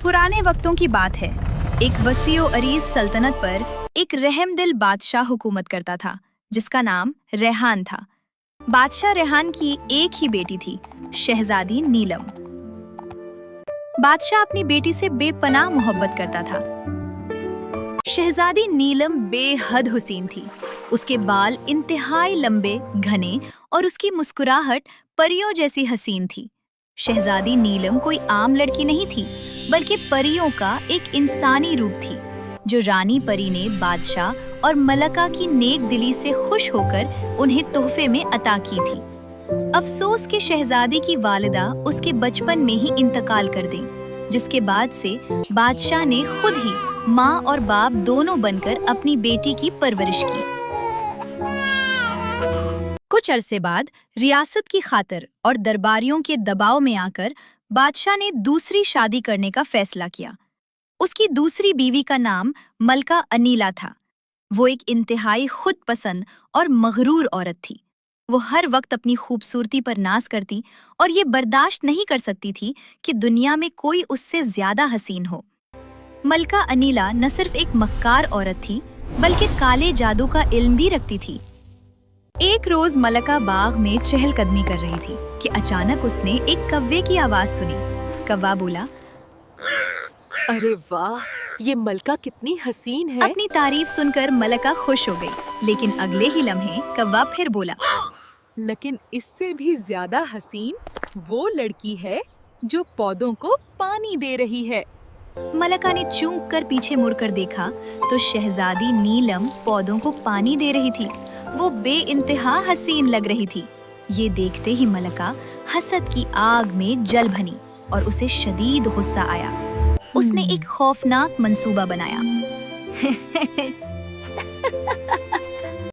पुराने वक्तों की बात है। एक वसीओ अरीज सल्तनत पर एक रहमदिल बादशाह हुकूमत करता था, जिसका नाम रेहान था। बादशाह रेहान की एक ही बेटी थी, शहजादी नीलम। बादशाह अपनी बेटी से बेपनाह मोहब्बत करता था। शहजादी नीलम बेहद हुसीन थी। उसके बाल इंतहाई लंबे, घने और उसकी मुस्कुराहट परियों जैसी हसीन थी। शहजादी नीलम कोई आम लड़की नहीं थी, बल्कि परियों का एक इंसानी रूप थी, जो रानी परी ने बादशाह और मलका की नेक दिली से खुश होकर उन्हें तोहफे में अता की थी। अफसोस कि शहजादी की वालिदा उसके बचपन में ही इंतकाल कर दी, जिसके बाद से बादशाह ने खुद ही माँ और बाप दोनों बनकर अपनी बेटी की परवरिश की। कुछ अरसे बाद रियासत की खातिर और दरबारियों के दबाव में आकर बादशाह ने दूसरी शादी करने का फैसला किया। उसकी दूसरी बीवी का नाम मलका अनीला था। वो एक इंतहाई खुद पसंद और मगरूर औरत थी। वो हर वक्त अपनी खूबसूरती पर नाज करती और ये बर्दाश्त नहीं कर सकती थी कि दुनिया में कोई उससे ज्यादा हसीन हो। मलका अनीला न सिर्फ एक मक्कार औरत थी, बल्कि काले जादू का इल्म भी रखती थी। एक रोज मलका बाग में चहलकदमी कर रही थी कि अचानक उसने एक कव्वे की आवाज सुनी। कव्वा बोला, अरे वाह, ये मलका कितनी हसीन है। अपनी तारीफ सुनकर मलका खुश हो गई, लेकिन अगले ही लम्हे कव्वा फिर बोला, लेकिन इससे भी ज्यादा हसीन वो लड़की है जो पौधों को पानी दे रही है। मलका ने चूक कर पीछे मुड़कर देखा तो शहजादी नीलम पौधों को पानी दे रही थी। वो बेइंतहा हसीन लग रही थी। ये देखते ही मलका हसद की आग में जल भनी और उसे शदीद गुस्सा आया। उसने एक खौफनाक मंसूबा बनाया।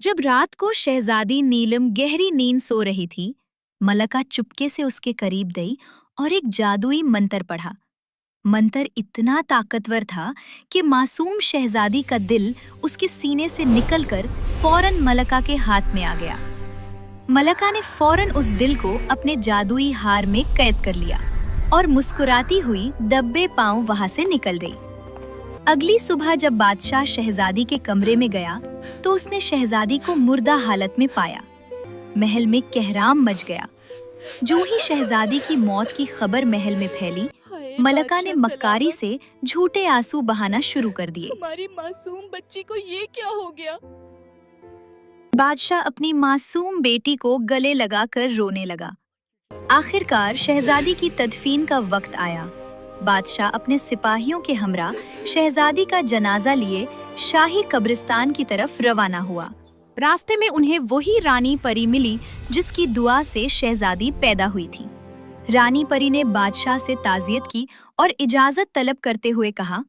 जब रात को शहजादी नीलम गहरी नींद सो रही थी, मलका चुपके से उसके करीब गई और एक जादुई मंत्र पढ़ा। मंत्र इतना ताकतवर था कि मासूम शहजादी का दिल उसके सीने से निकलकर फौरन मलका के हाथ में आ गया। मलका ने फौरन उस दिल को अपने जादुई हार में कैद कर लिया और मुस्कुराती हुई दब्बे पांव वहां से निकल गई। अगली सुबह जब बादशाह शहजादी के कमरे में गया तो उसने शहजादी को मुर्दा हालत में पाया। महल में कहराम मच गया। जो ही शहजादी की मौत की खबर महल में फैली, मलका ने मक्कारी से झूठे आंसू बहाना शुरू कर दिए। हमारी मासूम बच्ची को ये क्या हो गया? बादशाह अपनी मासूम बेटी को गले लगाकर रोने लगा। आखिरकार शहजादी की तदफीन का वक्त आया। बादशाह अपने सिपाहियों के हमरा शहजादी का जनाजा लिए शाही कब्रिस्तान की तरफ रवाना हुआ। रास्ते में उन्हें वही रानी परी मिली जिसकी दुआ से शहजादी पैदा हुई थी। रानी परी ने बादशाह से ताज़ियत की और इजाज़त तलब करते हुए कहा,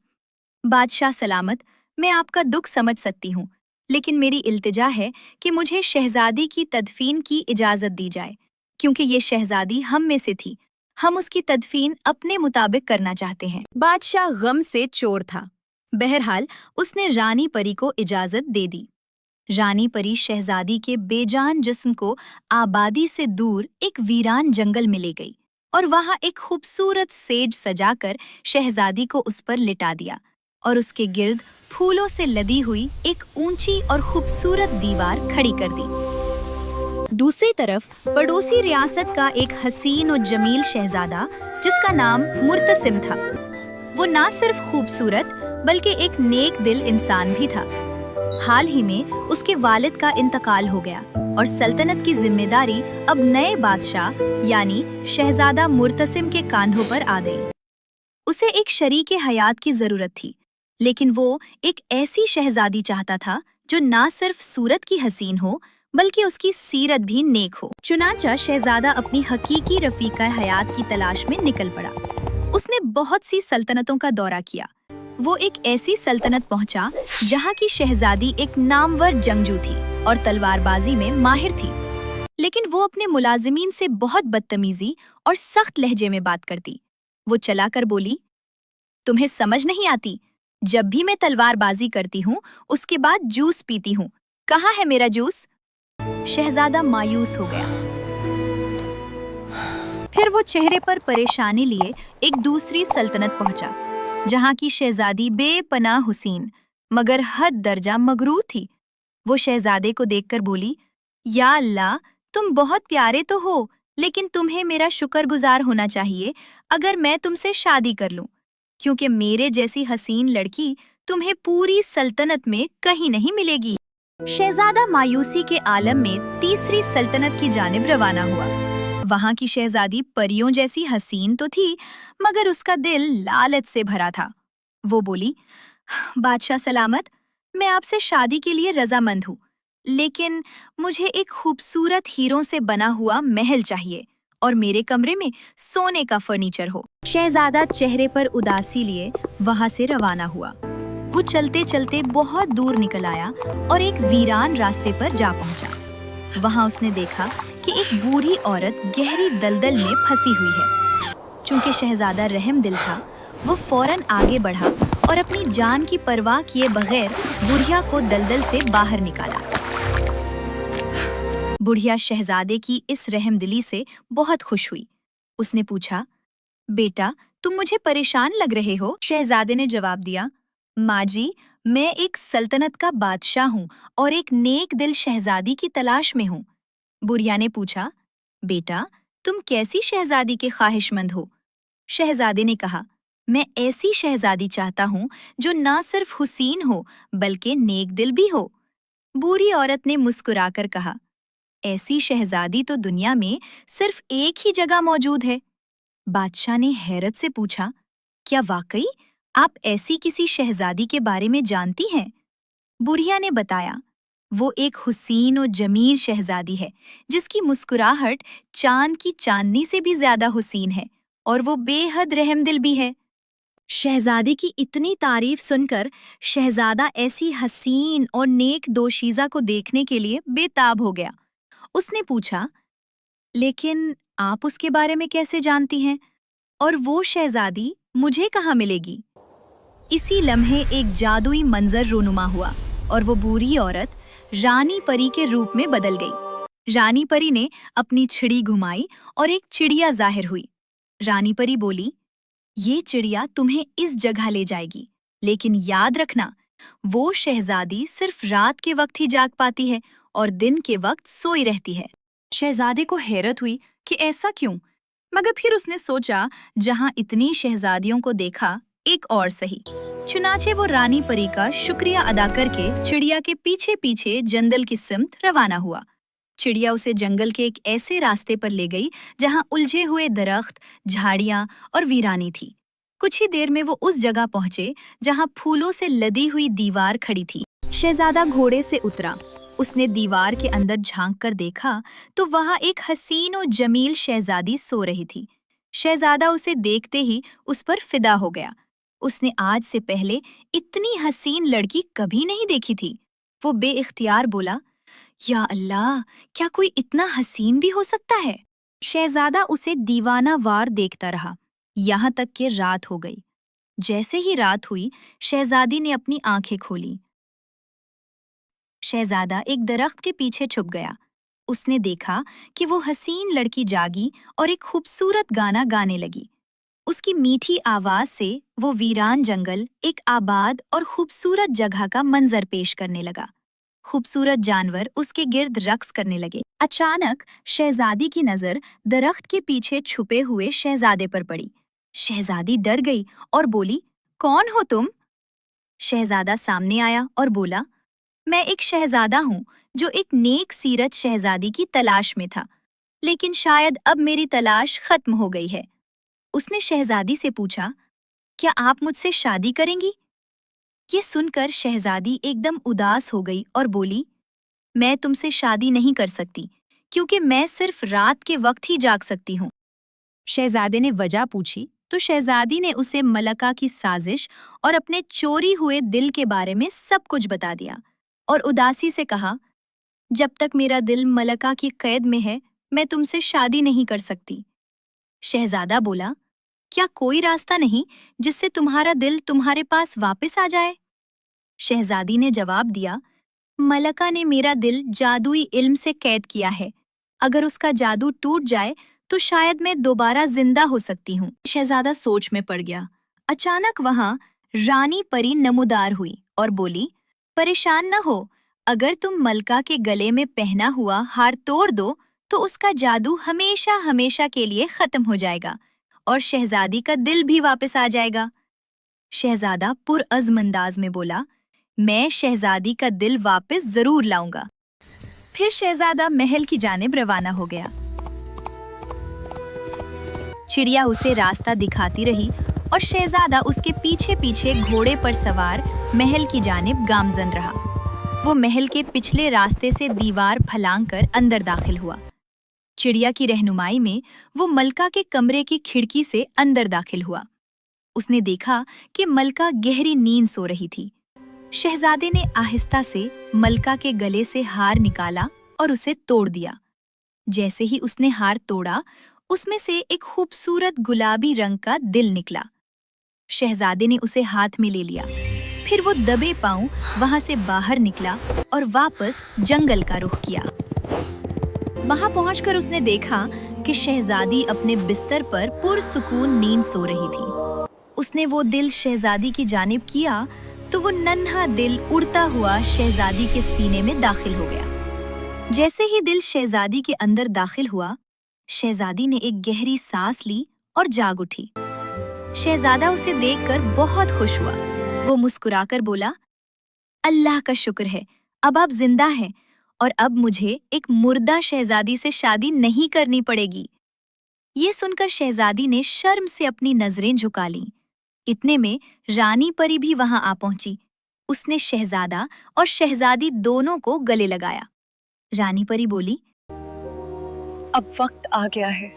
बादशाह सलामत, मैं आपका दुख समझ सकती हूँ, लेकिन मेरी इल्तिजा है कि मुझे शहजादी की तदफीन की इजाज़त दी जाए, क्योंकि ये शहजादी हम में से थी। हम उसकी तदफीन अपने मुताबिक करना चाहते हैं। बादशाह गम से चोर था। बहरहाल उसने रानी परी को इजाज़त दे दी। रानी परी शहजादी के बेजान जिस्म को आबादी से दूर एक वीरान जंगल में ले गई और वहां एक खूबसूरत सेज सजाकर शहजादी को उस पर लिटा दिया और उसके गिर्द फूलों से लदी हुई एक ऊंची और खूबसूरत दीवार खड़ी कर दी। दूसरी तरफ पड़ोसी रियासत का एक हसीन और जमील शहजादा, जिसका नाम मुर्तसिम था, वो ना सिर्फ खूबसूरत बल्कि एक नेक दिल इंसान भी था। हाल ही में उसके वालिद का इंतकाल हो गया और सल्तनत की जिम्मेदारी अब नए बादशाह यानी शहजादा मुर्तसिम के कांधों पर आ गई। उसे एक शरीके हयात की जरूरत थी, लेकिन वो एक ऐसी शहजादी चाहता था जो ना सिर्फ सूरत की हसीन हो बल्कि उसकी सीरत भी नेक हो। चुनांचा शहजादा अपनी हकीकी रफीका हयात की तलाश में निकल पड़ा। उसने बहुत सी सल्तनतों का दौरा किया। वो एक ऐसी सल्तनत पहुंचा जहां की शहजादी एक नामवर जंगजू थी और तलवारबाजी में माहिर थी, लेकिन वो अपने मुलाजिमीन से बहुत बदतमीजी और सख्त लहजे में बात करती। वो चलाकर बोली, तुम्हें समझ नहीं आती, जब भी मैं तलवारबाजी करती हूँ उसके बाद जूस पीती हूँ, कहाँ है मेरा जूस? शहजादा मायूस हो गया। फिर वो चेहरे पर परेशानी लिए एक दूसरी सल्तनत पहुंचा, जहां की शहजादी बेपनाह हुसीन मगर हद दर्जा मगरूर थी। वो शहजादे को देखकर बोली, या अल्लाह, तुम बहुत प्यारे तो हो, लेकिन तुम्हें मेरा शुक्रगुजार होना चाहिए अगर मैं तुमसे शादी कर लूं, क्योंकि मेरे जैसी हसीन लड़की तुम्हें पूरी सल्तनत में कहीं नहीं मिलेगी। शहजादा मायूसी के आलम में तीसरी सल्तनत की जानिब रवाना हुआ। वहां की शहजादी परियों जैसी हसीन तो थी, मगर उसका दिल लालच से भरा था। वो बोली, बादशाह सलामत, मैं आपसे शादी के लिए रजामंद हूँ, लेकिन मुझे एक खूबसूरत हीरों से बना हुआ महल चाहिए और मेरे कमरे में सोने का फर्नीचर हो। शहजादा चेहरे पर उदासी लिए वहां से रवाना हुआ। वो चलते चलते बहुत दूर निकल आया और एक वीरान रास्ते पर जा पहुंचा। वहां उसने देखा कि एक बूढ़ी औरत गहरी दलदल में फंसी हुई है। चूंकि शहजादा रहम दिल था, वो फौरन आगे बढ़ा और अपनी जान की परवाह किए बगैर बुढ़िया को दलदल से बाहर निकाला। बुढ़िया शहजादे की इस रहमदिली से बहुत खुश हुई। उसने पूछा, बेटा, तुम मुझे परेशान लग रहे हो? शहजादे ने जवाब दिया, माँ जी, मैं एक सल्तनत का बादशाह हूँ और एक नेक दिल शहजादी की तलाश में हूँ। बुढ़िया ने पूछा, बेटा, तुम कैसी शहजादी के ख्वाहिशमंद हो? शहजादे ने कहा, मैं ऐसी शहजादी चाहता हूँ जो ना सिर्फ हुसीन हो बल्कि नेक दिल भी हो। बूढ़ी औरत ने मुस्कुराकर कहा, ऐसी शहजादी तो दुनिया में सिर्फ एक ही जगह मौजूद है। बादशाह ने हैरत से पूछा, क्या वाकई आप ऐसी किसी शहजादी के बारे में जानती हैं? बुढ़िया ने बताया, वो एक हुसीन और जमील शहजादी है जिसकी मुस्कुराहट चांद की चांदनी से भी ज्यादा हुसीन है और वो बेहद रहमदिल भी है। शहजादी की इतनी तारीफ सुनकर शहजादा ऐसी हसीन और नेक दोशीज़ा को देखने के लिए बेताब हो गया। उसने पूछा, लेकिन आप उसके बारे में कैसे जानती हैं? और वो शहजादी मुझे कहाँ मिलेगी? इसी लम्हे एक जादुई मंजर रोनुमा हुआ और वो बूढ़ी औरत रानी परी के रूप में बदल गई। रानी परी ने अपनी छिड़ी घुमाई और एक चिड़िया जाहिर हुई। रानी परी बोली, ये चिड़िया तुम्हें इस जगह ले जाएगी, लेकिन याद रखना, वो शहजादी सिर्फ रात के वक्त ही जाग पाती है और दिन के वक्त सोई रहती है। शहजादे को हैरत हुई कि ऐसा क्यों, मगर फिर उसने सोचा, जहां इतनी शहजादियों को देखा, एक और सही। चुनाचे वो रानी परी का शुक्रिया अदा करके चिड़िया के पीछे पीछे जंगल की सिमत रवाना हुआ। चिड़िया उसे जंगल के एक ऐसे रास्ते पर ले गई जहां उलझे हुए दरख्त, झाड़ियां और वीरानी थी। कुछ ही देर में वो उस जगह पहुंचे जहां फूलों से लदी हुई दीवार खड़ी थी। शहजादा घोड़े से उतरा। उसने दीवार के अंदर झांक कर देखा तो वहां एक हसीन और जमील शहजादी सो रही थी। शहजादा उसे देखते ही उस पर फिदा हो गया। उसने आज से पहले इतनी हसीन लड़की कभी नहीं देखी थी। वो बेइख्तियार बोला, या अल्लाह, क्या कोई इतना हसीन भी हो सकता है? शहजादा उसे दीवाना वार देखता रहा, यहाँ तक कि रात हो गई। जैसे ही रात हुई, शहजादी ने अपनी आंखें खोली। शहजादा एक दरख्त के पीछे छुप गया। उसने देखा कि वो हसीन लड़की जागी और एक खूबसूरत गाना गाने लगी। उसकी मीठी आवाज से वो वीरान जंगल एक आबाद और खूबसूरत जगह का मंजर पेश करने लगा। खूबसूरत जानवर उसके गिर्द रक्स करने लगे। अचानक शहजादी की नजर दरख्त के पीछे छुपे हुए शहजादे पर पड़ी। शहजादी डर गई और बोली, कौन हो तुम? शहजादा सामने आया और बोला, मैं एक शहजादा हूँ जो एक नेक सीरत शहजादी की तलाश में था, लेकिन शायद अब मेरी तलाश खत्म हो गई है। उसने शहजादी से पूछा, क्या आप मुझसे शादी करेंगी? ये सुनकर शहजादी एकदम उदास हो गई और बोली, मैं तुमसे शादी नहीं कर सकती, क्योंकि मैं सिर्फ रात के वक्त ही जाग सकती हूँ। शहजादे ने वजह पूछी तो शहजादी ने उसे मलका की साजिश और अपने चोरी हुए दिल के बारे में सब कुछ बता दिया और उदासी से कहा, जब तक मेरा दिल मलका की कैद में है, मैं तुमसे शादी नहीं कर सकती। शहजादा बोला, क्या कोई रास्ता नहीं जिससे तुम्हारा दिल तुम्हारे पास वापस आ जाए? शहजादी ने जवाब दिया, मलका ने मेरा दिल जादुई इल्म से कैद किया है। अगर उसका जादू टूट जाए तो शायद मैं दोबारा जिंदा हो सकती हूँ। शहजादा सोच में पड़ गया। अचानक वहाँ रानी परी नमूदार हुई और बोली, परेशान न हो, अगर तुम मलका के गले में पहना हुआ हार तोड़ दो तो उसका जादू हमेशा हमेशा के लिए खत्म हो जाएगा और शहजादी का दिल भी वापस आ जाएगा। शहजादा पुरअज़्म अंदाज में बोला, मैं शहजादी का दिल वापस जरूर लाऊंगा। फिर शहजादा महल की जानिब रवाना हो गया। चिड़िया उसे रास्ता दिखाती रही और शहजादा उसके पीछे पीछे घोड़े पर सवार महल की जानिब गामजन रहा। वो महल के पिछले रास्ते से दीवार फलांग कर अंदर दाखिल हुआ। चिड़िया की रहनुमाई में वो मलका के कमरे की खिड़की से अंदर दाखिल हुआ। उसने देखा कि मलका गहरी नींद सो रही थी। शहजादे ने आहिस्ता से मलका के गले से हार निकाला और उसे तोड़ दिया। जैसे ही उसने हार तोड़ा, उसमें से एक खूबसूरत गुलाबी रंग का दिल निकला। शहजादे ने उसे हाथ में ले लिया। फिर वो दबे पांव वहां से बाहर निकला और वापस जंगल का रुख किया। वहां पहुंचकर उसने देखा कि शहजादी अपने बिस्तर पर पुरसुकून नींद सो रही थी। उसने वो दिल शहजादी की जानिब किया तो वो नन्हा दिल उड़ता हुआ शहजादी के सीने में दाखिल हो गया। जैसे ही दिल शहजादी के अंदर दाखिल हुआ, शहजादी ने एक गहरी सांस ली और जाग उठी। शहजादा उसे देखकर बहुत खुश हुआ। वो मुस्कुराकर बोला, अल्लाह का शुक्र है, अब आप जिंदा हैं और अब मुझे एक मुर्दा शहजादी से शादी नहीं करनी पड़ेगी। ये सुनकर शहजादी ने शर्म से अपनी नजरें झुका लीं। इतने में रानी परी भी वहां आ पहुंची। उसने शहजादा और शहजादी दोनों को गले लगाया। रानी परी बोली, अब वक्त आ गया है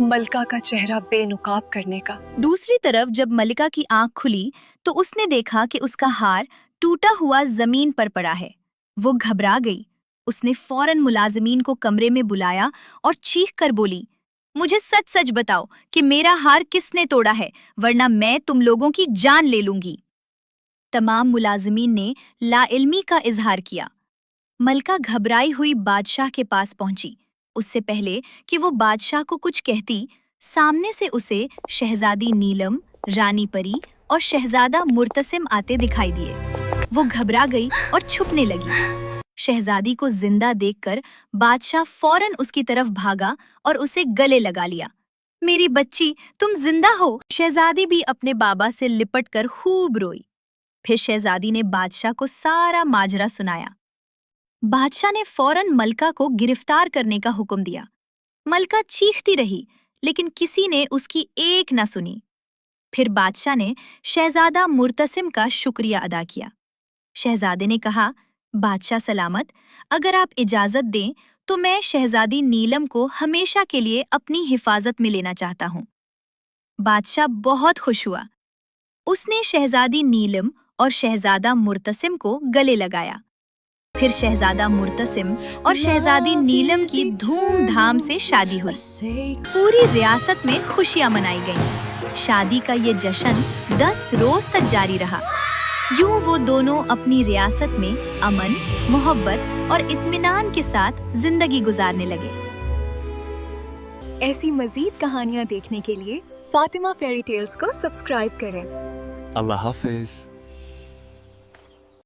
मलका का चेहरा बेनकाब करने का। दूसरी तरफ जब मलिका की आंख खुली तो उसने देखा कि उसका हार टूटा हुआ जमीन पर पड़ा है। वो घबरा गई। उसने फौरन मुलाजिमीन को कमरे में बुलाया और चीख कर बोली, मुझे सच सच बताओ कि मेरा हार किसने तोड़ा है, वरना मैं तुम लोगों की जान ले लूंगी। तमाम मुलाजिमीन ने लाइल्मी का इजहार किया। मलका घबराई हुई बादशाह के पास पहुंची। उससे पहले कि वो बादशाह को कुछ कहती, सामने से उसे शहजादी नीलम, रानी परी और शहजादा मुर्तसिम आते दिखाई दिए। वो घबरा गई और छुपने लगी। शहजादी को जिंदा देखकर बादशाह फौरन उसकी तरफ भागा और उसे गले लगा लिया। मेरी बच्ची, तुम जिंदा हो। शहजादी भी अपने बाबा से लिपटकर खूब रोई। फिर शहजादी ने बादशाह को सारा माजरा सुनाया। बादशाह ने फौरन मलका को गिरफ्तार करने का हुक्म दिया। मलका चीखती रही, लेकिन किसी ने उसकी एक न सुनी। फिर बादशाह ने शहजादा मुर्तसिम का शुक्रिया अदा किया। शहजादे ने कहा, बादशाह सलामत, अगर आप इजाजत दें तो मैं शहजादी नीलम को हमेशा के लिए अपनी हिफाजत में लेना चाहता हूँ। बादशाह बहुत खुश हुआ। उसने शहजादी नीलम और शहजादा मुर्तसिम को गले लगाया। फिर शहजादा मुर्तसिम और शहजादी नीलम की धूमधाम से शादी हुई। पूरी रियासत में खुशियां मनाई गईं। शादी का ये जश्न 10 रोज तक जारी रहा। यूं वो दोनों अपनी रियासत में अमन, मोहब्बत और इत्मीनान के साथ जिंदगी गुजारने लगे। ऐसी मजीद कहानियाँ देखने के लिए फातिमा फेरी टेल्स को सब्सक्राइब करें। अल्लाह हाफिज।